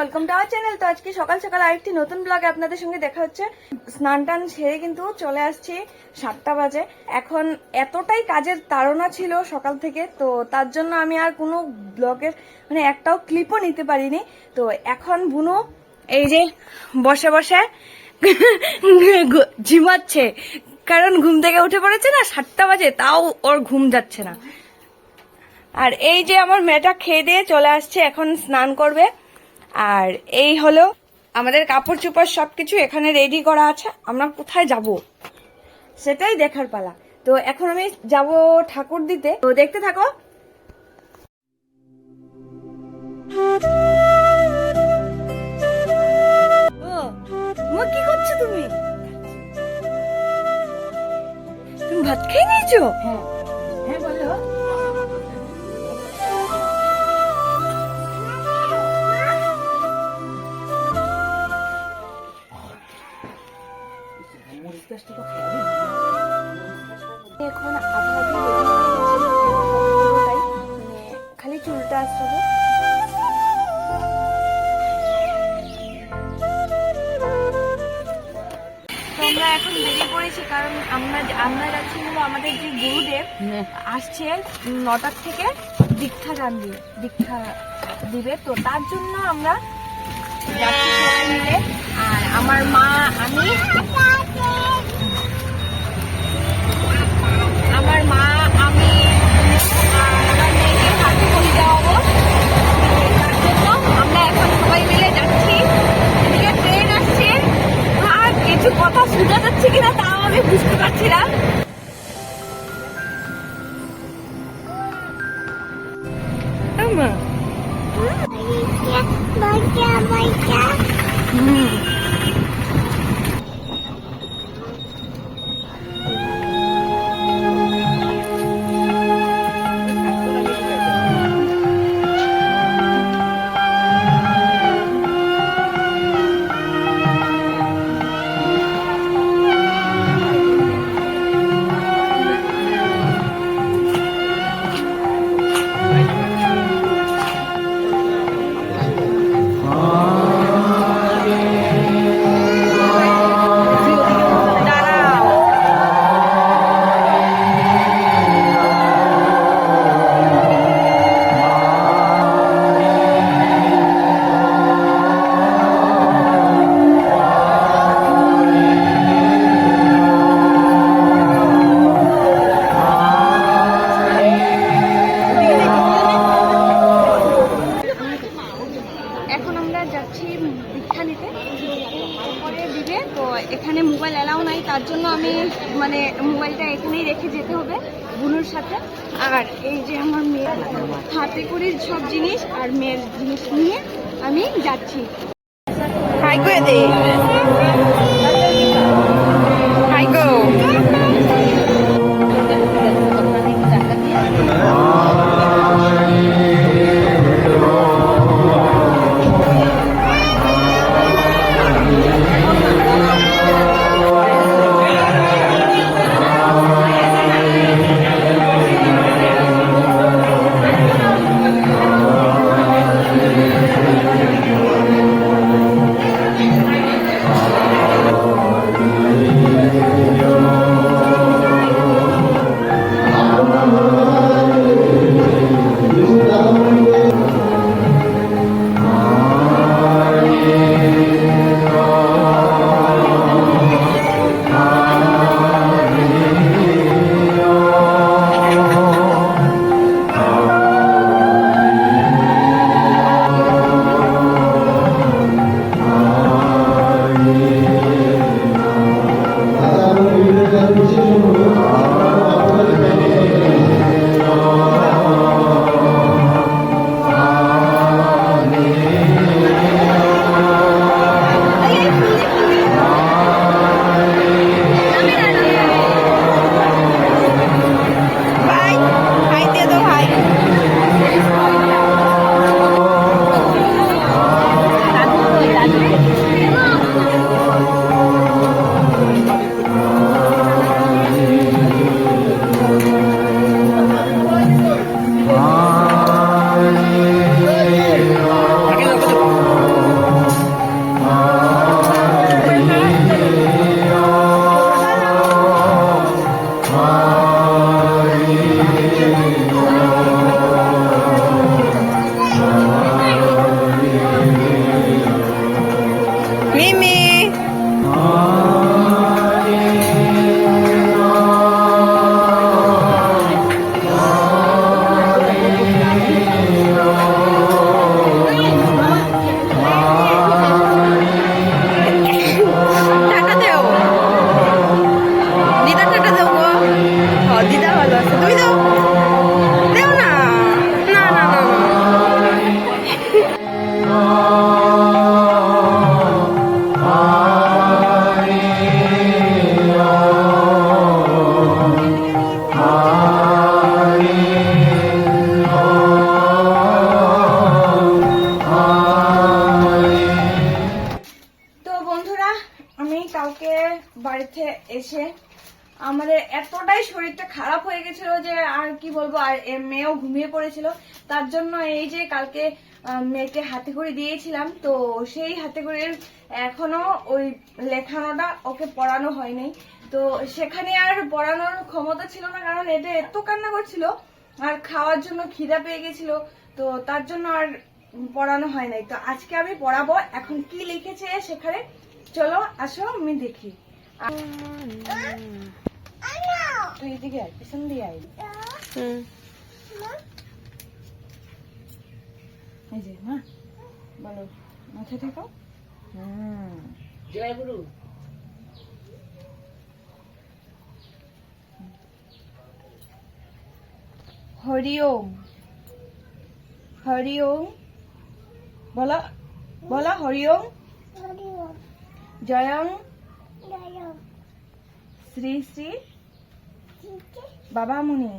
Welcome to our channel. তো আজকে সকাল সকাল আরেকটি নতুন ব্লগে আপনাদের সঙ্গে দেখা হচ্ছে। স্নান টান সেরে কিন্তু চলে আসছি, 7টা বাজে। এখন এতটাই কাজের তাড়না ছিল সকাল থেকে, তো তার জন্য আমি আর কোনো ব্লগের মানে একটাও ক্লিপও নিতে পারিনি। তো এখন বুনু এই যে বসে বসে ঝিমাচ্ছে, কারণ ঘুম থেকে উঠে পড়েছে না, 7টা বাজে, তাও ওর ঘুম যাচ্ছে না। আর এই যে আমার মেয়েটা খেয়ে দিয়ে চলে আসছে, এখন স্নান করবে। আর এই হলো আমাদের কাপড় চোপড় সবকিছু এখানে রেডি করা আছে। আমরা কোথায় যাব সেটাই দেখার পালা। তো এখন আমি যাব ঠাকুর দিতে, তো দেখতে থাকো। কি করছো তুমি? তুমি ভাত খেয়ে নিয়েছো? হ্যাঁ হ্যাঁ বলো। এখন খালি চুলটা আসছে। আমরা এখন বেরিয়ে পড়েছি, কারণ আমরা যাচ্ছি হলো আমাদের যে গুরুদেব আসছে 9টার থেকে দীক্ষা দিবে, তো তার জন্য আমরা যাচ্ছি সবাই মিলে। আর আমার মা, আমি, আমার মেয়েকে হাতে করে দেওয়াবো। তার জন্য আমরা এখন সবাই মিলে যাচ্ছি। এদিকে ট্রেন আসছে, আর কিছু কথা শোনা যাচ্ছে কিনা তাও আমি বুঝতে পারছি না। এখানে মোবাইল অ্যালাউ নাই, তার জন্য আমি মানে মোবাইলটা এখানেই রেখে যেতে হবে বুনুর সাথে। আর এই যে আমার মেয়ের হাতে করে সব জিনিস আর মেয়ের জিনিস নিয়ে আমি যাচ্ছি। হাই করে দে, হাই গো। আমাদের এতটাই শরীরটা খারাপ হয়ে গেছিল যে আর কি বলবো, আর মেয়েও ঘুমিয়ে পড়েছিল। তার জন্য এই যে কালকে মেয়েকে হাতে করে দিয়েছিলাম, তো সেই হাতে করে এখনো ওই লেখানোটা ওকে পড়ানো হয়নি। তো সেখানে আর পড়ানোর ক্ষমতা ছিল না, কারণ এটা এত কান্না করছিল আর খাওয়ার জন্য খিদা পেয়ে গেছিল, তো তার জন্য আর পড়ানো হয় নাই। তো আজকে আমি পড়াবো। এখন কি লিখেছে সেখানে, চলো আসো আমি দেখি। তুই এদিকে আয়, পিছন দিয়ে আয়। এই যে মা বলো, মাথা ঠেকাও। জয় গুরু। হরি ওম, হরি ওম, বলো বলো, হরি ওম, জয়ং শ্রী শ্রী বাবা মুনি